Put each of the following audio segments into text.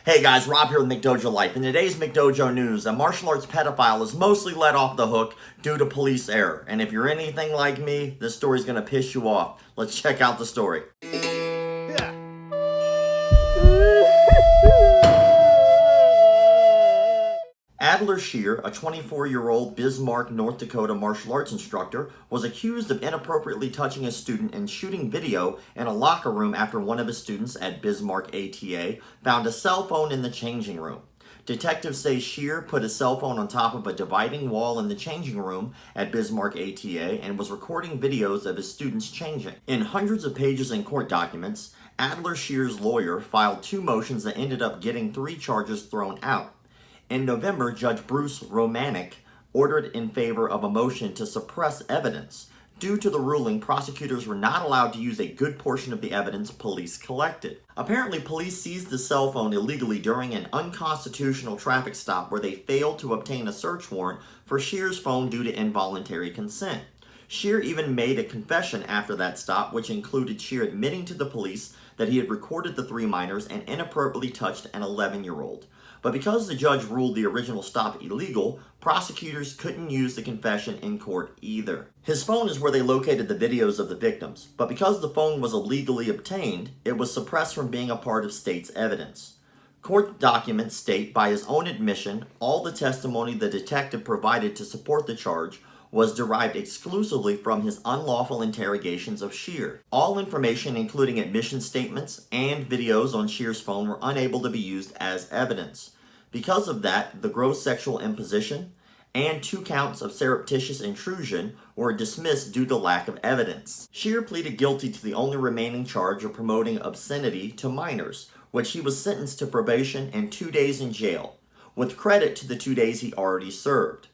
Hey guys, Rob here with McDojoLife. In today's McDojoNews, a martial arts pedophile is mostly let off the hook due to police error. And if you're anything like me, this story's gonna piss you off. Let's check out the story. Adler Shear, a 24-year-old Bismarck, North Dakota martial arts instructor, was accused of inappropriately touching a student and shooting video in a locker room after one of his students at Bismarck ATA found a cell phone in the changing room. Detectives say Shear put his cell phone on top of a dividing wall in the changing room at Bismarck ATA and was recording videos of his students changing. In hundreds of pages in court documents, Adler Shear's lawyer filed 2 motions that ended up getting 3 charges thrown out. In November, Judge Bruce Romanek ordered in favor of a motion to suppress evidence. Due to the ruling, prosecutors were not allowed to use a good portion of the evidence police collected. Apparently, police seized the cell phone illegally during an unconstitutional traffic stop where they failed to obtain a search warrant for Shear's phone due to involuntary consent. Shear even made a confession after that stop, which included Shear admitting to the police that he had recorded the 3 minors and inappropriately touched an 11-year-old. But because the judge ruled the original stop illegal, prosecutors couldn't use the confession in court either. His phone is where they located the videos of the victims, but because the phone was illegally obtained, it was suppressed from being a part of state's evidence. Court documents state, by his own admission, all the testimony the detective provided to support the charge was derived exclusively from his unlawful interrogations of Shear. All information, including admission statements and videos on Shear's phone, were unable to be used as evidence. Because of that, the gross sexual imposition and 2 counts of surreptitious intrusion were dismissed due to lack of evidence. Shear pleaded guilty to the only remaining charge of promoting obscenity to minors, which he was sentenced to probation and 2 days in jail, with credit to the 2 days he already served.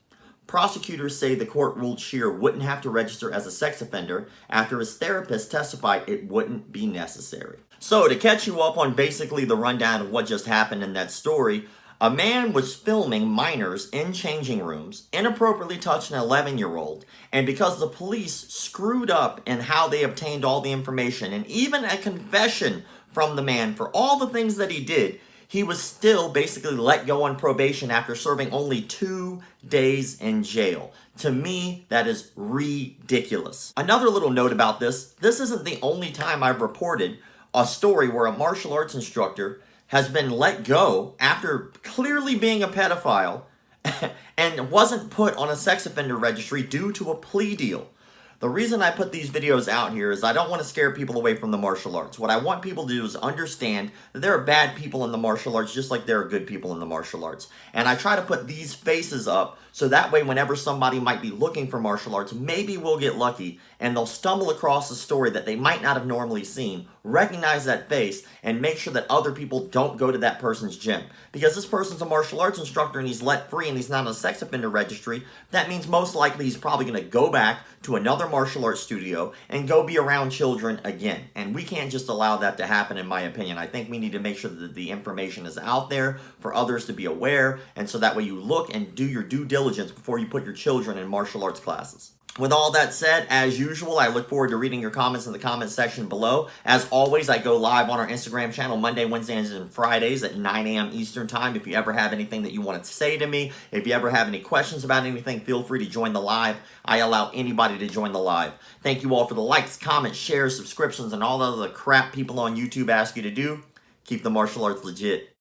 Prosecutors say the court ruled Shear wouldn't have to register as a sex offender after his therapist testified it wouldn't be necessary. So to catch you up on basically the rundown of what just happened in that story, a man was filming minors in changing rooms, inappropriately touched an 11-year-old, and because the police screwed up in how they obtained all the information and even a confession from the man for all the things that he did, he was still basically let go on probation after serving only 2 days in jail. To me, that is ridiculous. Another little note about this isn't the only time I've reported a story where a martial arts instructor has been let go after clearly being a pedophile and wasn't put on a sex offender registry due to a plea deal. The reason I put these videos out here is I don't want to scare people away from the martial arts. What I want people to do is understand that there are bad people in the martial arts just like there are good people in the martial arts. And I try to put these faces up so that way whenever somebody might be looking for martial arts, maybe we'll get lucky and they'll stumble across a story that they might not have normally seen, recognize that face, and make sure that other people don't go to that person's gym. Because this person's a martial arts instructor and he's let free and he's not on a sex offender registry, that means most likely he's probably going to go back to another martial arts studio and go be around children again. And we can't just allow that to happen, in my opinion. I think we need to make sure that the information is out there for others to be aware, and so that way you look and do your due diligence before you put your children in martial arts classes. With all that said, as usual, I look forward to reading your comments in the comment section below. As always, I go live on our Instagram channel Monday, Wednesdays, and Fridays at 9 a.m. Eastern Time. If you ever have anything that you want to say to me, if you ever have any questions about anything, feel free to join the live. I allow anybody to join the live. Thank you all for the likes, comments, shares, subscriptions, and all the other crap people on YouTube ask you to do. Keep the martial arts legit.